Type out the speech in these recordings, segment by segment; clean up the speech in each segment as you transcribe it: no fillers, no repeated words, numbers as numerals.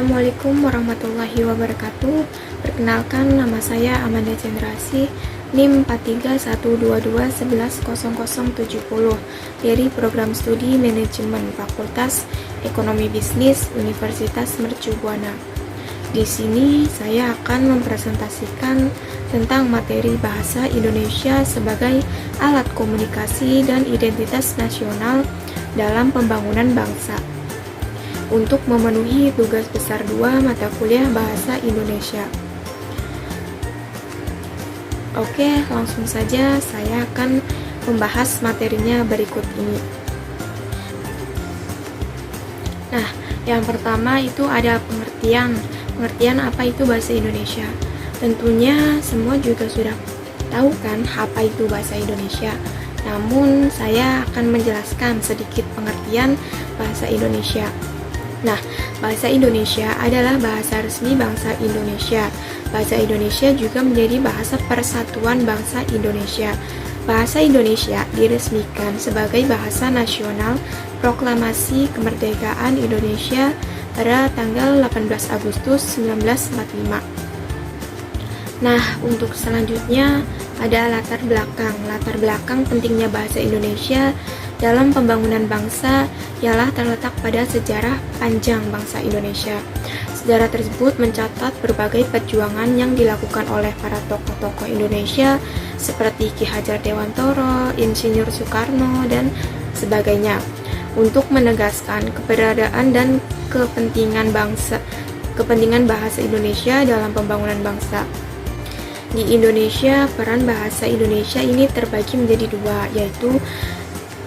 Assalamualaikum warahmatullahi wabarakatuh. Perkenalkan, nama saya Amanda Cendrasi, NIM 4312211070 dari Program Studi Manajemen Fakultas Ekonomi Bisnis Universitas Mercu Buana. Di sini saya akan mempresentasikan tentang materi bahasa Indonesia sebagai alat komunikasi dan identitas nasional dalam pembangunan bangsa, untuk memenuhi tugas besar 2 mata kuliah bahasa Indonesia. Oke, langsung saja saya akan membahas materinya berikut ini. Nah, yang pertama itu ada pengertian. Pengertian apa itu bahasa Indonesia? Tentunya semua juga sudah tahu kan apa itu bahasa Indonesia. Namun saya akan menjelaskan sedikit pengertian bahasa Indonesia. Nah, bahasa Indonesia adalah bahasa resmi bangsa Indonesia. Bahasa Indonesia juga menjadi bahasa persatuan bangsa Indonesia. Bahasa Indonesia diresmikan sebagai bahasa nasional Proklamasi Kemerdekaan Indonesia pada tanggal 18 Agustus 1945. Nah, untuk selanjutnya ada latar belakang. Latar belakang pentingnya bahasa Indonesia dalam pembangunan bangsa ialah terletak pada sejarah panjang bangsa Indonesia. Sejarah tersebut mencatat berbagai perjuangan yang dilakukan oleh para tokoh-tokoh Indonesia seperti Ki Hajar Dewantoro, Insinyur Soekarno, dan sebagainya untuk menegaskan keberadaan dan kepentingan bahasa Indonesia dalam pembangunan bangsa. Di Indonesia, peran bahasa Indonesia ini terbagi menjadi dua, yaitu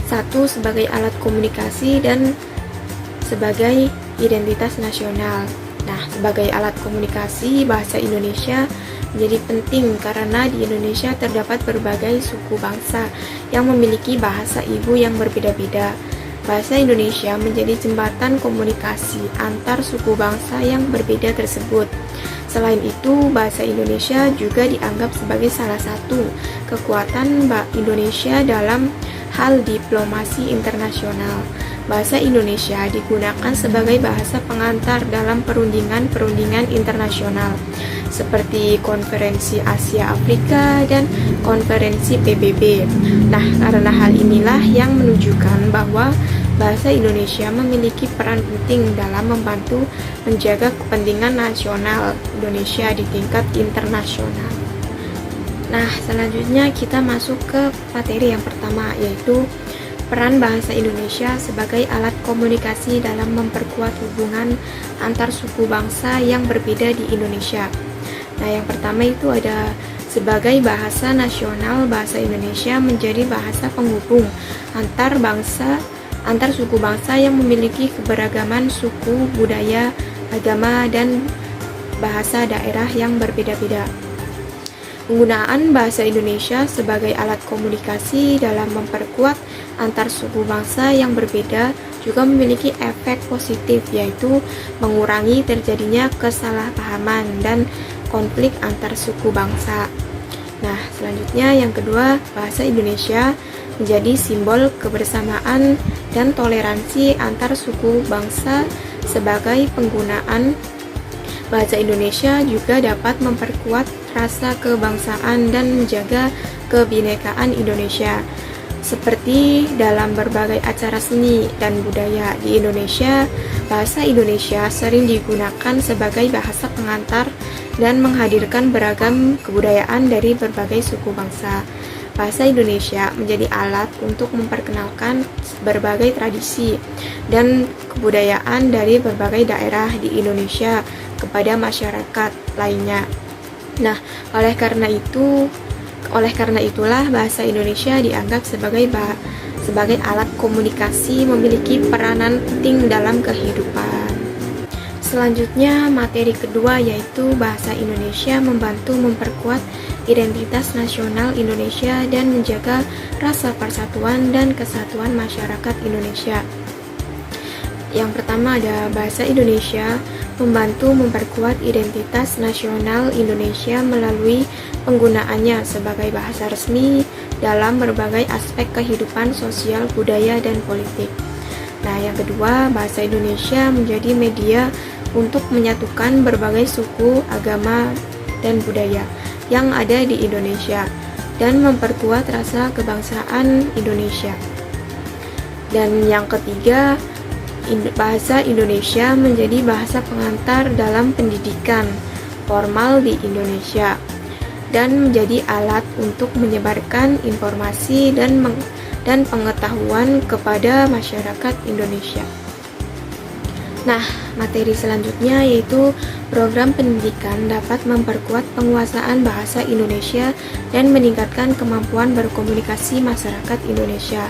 satu sebagai alat komunikasi dan sebagai identitas nasional. Nah, sebagai alat komunikasi, bahasa Indonesia menjadi penting karena di Indonesia terdapat berbagai suku bangsa yang memiliki bahasa ibu yang berbeda-beda. Bahasa Indonesia menjadi jembatan komunikasi antar suku bangsa yang berbeda tersebut. Selain itu, bahasa Indonesia juga dianggap sebagai salah satu kekuatan Indonesia dalam hal diplomasi internasional. Bahasa Indonesia digunakan sebagai bahasa pengantar dalam perundingan internasional seperti Konferensi Asia Afrika dan Konferensi PBB. Nah, karena hal inilah yang menunjukkan bahwa bahasa Indonesia memiliki peran penting dalam membantu menjaga kepentingan nasional Indonesia di tingkat internasional. Nah, selanjutnya kita masuk ke materi yang pertama, yaitu peran bahasa Indonesia sebagai alat komunikasi dalam memperkuat hubungan antar suku bangsa yang berbeda di Indonesia. Nah, yang pertama itu ada sebagai bahasa nasional, bahasa Indonesia menjadi bahasa penghubung antar suku bangsa yang memiliki keberagaman suku, budaya, agama, dan bahasa daerah yang berbeda-beda. Penggunaan bahasa Indonesia sebagai alat komunikasi dalam memperkuat antar suku bangsa yang berbeda juga memiliki efek positif, yaitu mengurangi terjadinya kesalahpahaman dan konflik antar suku bangsa. Nah, selanjutnya yang kedua, bahasa Indonesia menjadi simbol kebersamaan dan toleransi antar suku bangsa. Sebagai penggunaan bahasa Indonesia juga dapat memperkuat rasa kebangsaan dan menjaga kebinekaan Indonesia. Seperti dalam berbagai acara seni dan budaya di Indonesia, bahasa Indonesia sering digunakan sebagai bahasa pengantar dan menghadirkan beragam kebudayaan dari berbagai suku bangsa. Bahasa Indonesia menjadi alat untuk memperkenalkan berbagai tradisi dan kebudayaan dari berbagai daerah di Indonesia kepada masyarakat lainnya. Nah, oleh karena itulah bahasa Indonesia dianggap sebagai alat komunikasi memiliki peranan penting dalam kehidupan. Selanjutnya, materi kedua yaitu bahasa Indonesia membantu memperkuat identitas nasional Indonesia dan menjaga rasa persatuan dan kesatuan masyarakat Indonesia. Yang pertama ada bahasa Indonesia membantu memperkuat identitas nasional Indonesia melalui penggunaannya sebagai bahasa resmi dalam berbagai aspek kehidupan sosial, budaya, dan politik. Nah, yang kedua, bahasa Indonesia menjadi media untuk menyatukan berbagai suku, agama, dan budaya yang ada di Indonesia dan memperkuat rasa kebangsaan Indonesia. Dan yang ketiga, bahasa Indonesia menjadi bahasa pengantar dalam pendidikan formal di Indonesia dan menjadi alat untuk menyebarkan informasi dan pengetahuan kepada masyarakat Indonesia. Nah, materi selanjutnya yaitu program pendidikan dapat memperkuat penguasaan bahasa Indonesia dan meningkatkan kemampuan berkomunikasi masyarakat Indonesia.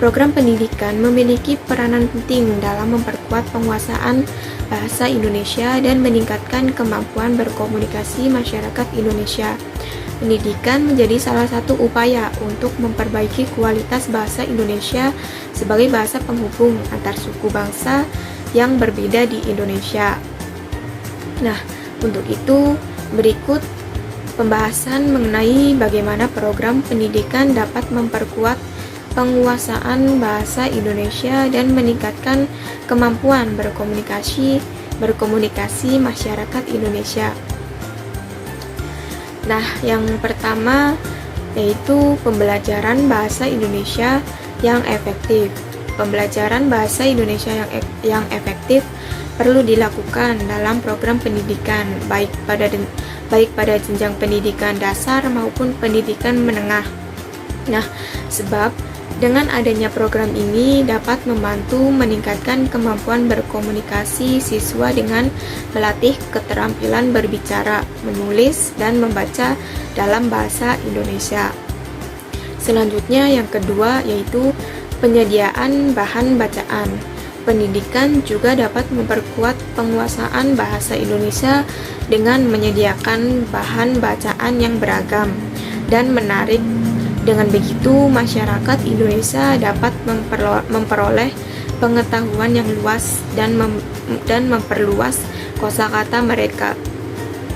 Program pendidikan memiliki peranan penting dalam memperkuat penguasaan bahasa Indonesia dan meningkatkan kemampuan berkomunikasi masyarakat Indonesia. Pendidikan menjadi salah satu upaya untuk memperbaiki kualitas bahasa Indonesia sebagai bahasa penghubung antar suku bangsa yang berbeda di Indonesia. Nah, untuk itu berikut pembahasan mengenai bagaimana program pendidikan dapat memperkuat penguasaan bahasa Indonesia dan meningkatkan kemampuan berkomunikasi masyarakat Indonesia. Nah, yang pertama yaitu pembelajaran bahasa Indonesia yang efektif. Pembelajaran bahasa Indonesia yang efektif perlu dilakukan dalam program pendidikan baik pada jenjang pendidikan dasar maupun pendidikan menengah. Nah, sebab dengan adanya program ini dapat membantu meningkatkan kemampuan berkomunikasi siswa dengan melatih keterampilan berbicara, menulis, dan membaca dalam bahasa Indonesia. Selanjutnya yang kedua yaitu penyediaan bahan bacaan. Pendidikan juga dapat memperkuat penguasaan bahasa Indonesia dengan menyediakan bahan bacaan yang beragam dan menarik. Dengan begitu, masyarakat Indonesia dapat memperoleh pengetahuan yang luas dan memperluas kosakata mereka.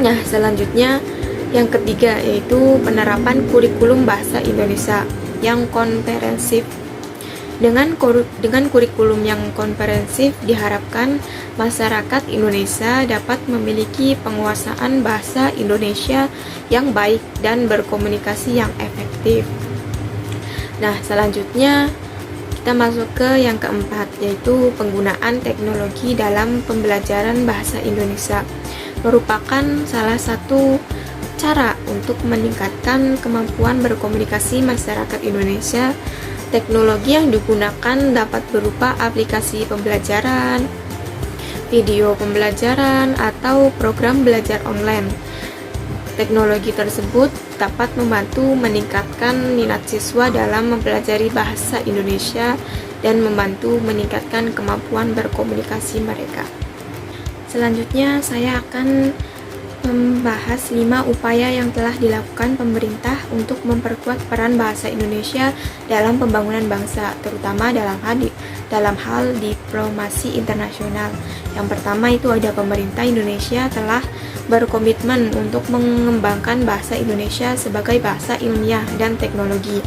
Nah, selanjutnya yang ketiga yaitu penerapan kurikulum bahasa Indonesia yang komprehensif. Dengan kurikulum yang komprehensif diharapkan masyarakat Indonesia dapat memiliki penguasaan bahasa Indonesia yang baik dan berkomunikasi yang efektif. Nah, selanjutnya kita masuk ke yang keempat yaitu penggunaan teknologi dalam pembelajaran bahasa Indonesia. Merupakan salah satu cara untuk meningkatkan kemampuan berkomunikasi masyarakat Indonesia. Teknologi yang digunakan dapat berupa aplikasi pembelajaran, video pembelajaran, atau program belajar online. Teknologi tersebut dapat membantu meningkatkan minat siswa dalam mempelajari bahasa Indonesia dan membantu meningkatkan kemampuan berkomunikasi mereka. Selanjutnya, saya akan membahas 5 upaya yang telah dilakukan pemerintah untuk memperkuat peran bahasa Indonesia dalam pembangunan bangsa, terutama dalam hal diplomasi internasional. Yang pertama itu ada pemerintah Indonesia telah berkomitmen untuk mengembangkan bahasa Indonesia sebagai bahasa ilmiah dan teknologi.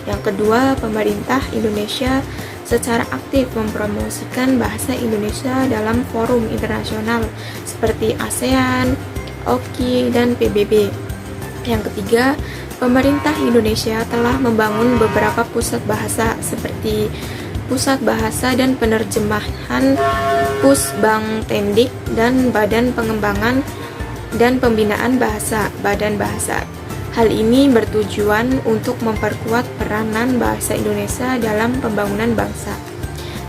Yang kedua, pemerintah Indonesia secara aktif mempromosikan bahasa Indonesia dalam forum internasional seperti ASEAN, OKI, dan PBB. Yang ketiga, pemerintah Indonesia telah membangun beberapa pusat bahasa seperti Pusat Bahasa dan Penerjemahan Pusbang Tendik dan Badan Pengembangan dan Pembinaan Bahasa Badan Bahasa. Hal ini bertujuan untuk memperkuat peranan bahasa Indonesia dalam pembangunan bangsa.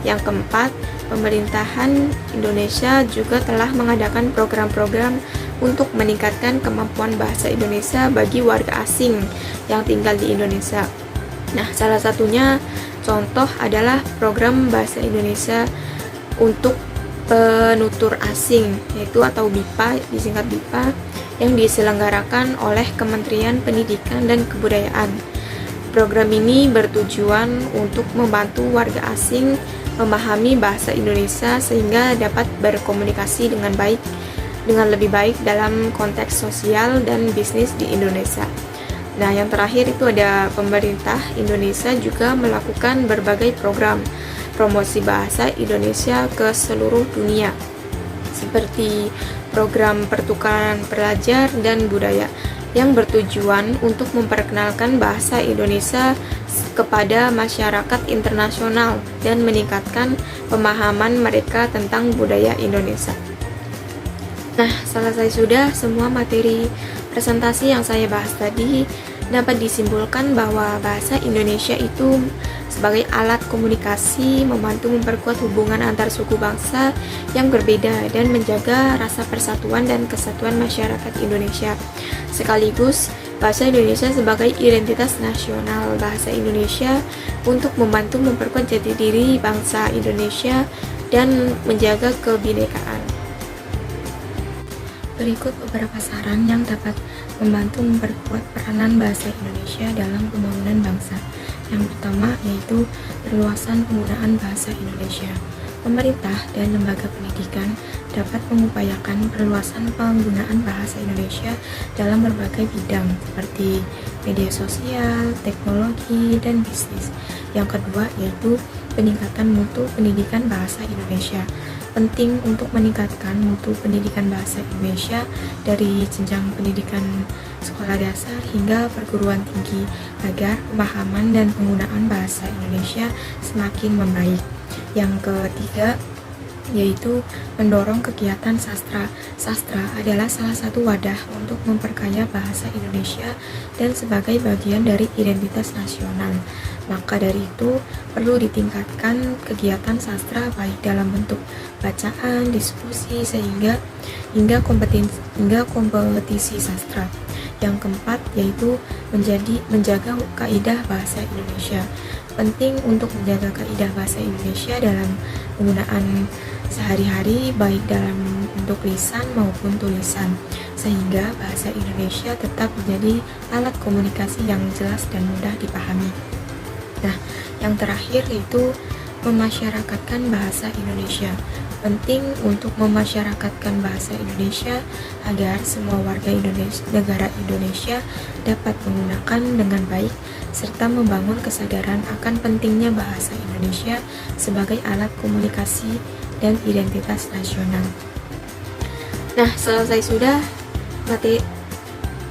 Yang keempat, pemerintahan Indonesia juga telah mengadakan program-program untuk meningkatkan kemampuan bahasa Indonesia bagi warga asing yang tinggal di Indonesia. Nah, salah satunya contoh adalah program bahasa Indonesia untuk penutur asing, yaitu atau BIPA, disingkat BIPA, yang diselenggarakan oleh Kementerian Pendidikan dan Kebudayaan. Program ini bertujuan untuk membantu warga asing memahami bahasa Indonesia sehingga dapat berkomunikasi dengan lebih baik dalam konteks sosial dan bisnis di Indonesia. Nah, yang terakhir itu ada pemerintah Indonesia juga melakukan berbagai program promosi bahasa Indonesia ke seluruh dunia, seperti program pertukaran pelajar dan budaya yang bertujuan untuk memperkenalkan bahasa Indonesia kepada masyarakat internasional dan meningkatkan pemahaman mereka tentang budaya Indonesia. Nah, selesai sudah semua materi presentasi yang saya bahas tadi. Dapat disimpulkan bahwa bahasa Indonesia itu sebagai alat komunikasi membantu memperkuat hubungan antar suku bangsa yang berbeda dan menjaga rasa persatuan dan kesatuan masyarakat Indonesia. Sekaligus, bahasa Indonesia sebagai identitas nasional bahasa Indonesia untuk membantu memperkuat jati diri bangsa Indonesia dan menjaga kebinekaan. Berikut beberapa saran yang dapat membantu memperkuat peranan bahasa Indonesia dalam pembangunan bangsa. Yang pertama yaitu perluasan penggunaan bahasa Indonesia. Pemerintah dan lembaga pendidikan dapat mengupayakan perluasan penggunaan bahasa Indonesia dalam berbagai bidang seperti media sosial, teknologi, dan bisnis. Yang kedua yaitu peningkatan mutu pendidikan bahasa Indonesia. Penting untuk meningkatkan mutu pendidikan bahasa Indonesia dari jenjang pendidikan sekolah dasar hingga perguruan tinggi agar pemahaman dan penggunaan bahasa Indonesia semakin membaik. Yang ketiga yaitu mendorong kegiatan sastra. Sastra adalah salah satu wadah untuk memperkaya bahasa Indonesia dan sebagai bagian dari identitas nasional. Maka dari itu perlu ditingkatkan kegiatan sastra baik dalam bentuk bacaan, diskusi, hingga kompetisi sastra. Yang keempat yaitu menjaga kaidah bahasa Indonesia. Penting untuk menjaga kaidah bahasa Indonesia dalam penggunaan sehari-hari baik dalam bentuk lisan maupun tulisan, sehingga bahasa Indonesia tetap menjadi alat komunikasi yang jelas dan mudah dipahami. Nah, yang terakhir yaitu memasyarakatkan bahasa Indonesia. Penting untuk memasyarakatkan bahasa Indonesia agar semua warga negara Indonesia dapat menggunakan dengan baik serta membangun kesadaran akan pentingnya bahasa Indonesia sebagai alat komunikasi dan identitas nasional. Nah, selesai sudah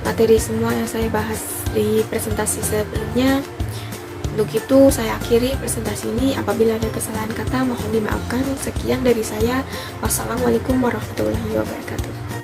materi semua yang saya bahas di presentasi sebelumnya. Untuk itu saya akhiri presentasi ini. Apabila ada kesalahan kata mohon dimaafkan. Sekian dari saya. Wassalamualaikum warahmatullahi wabarakatuh.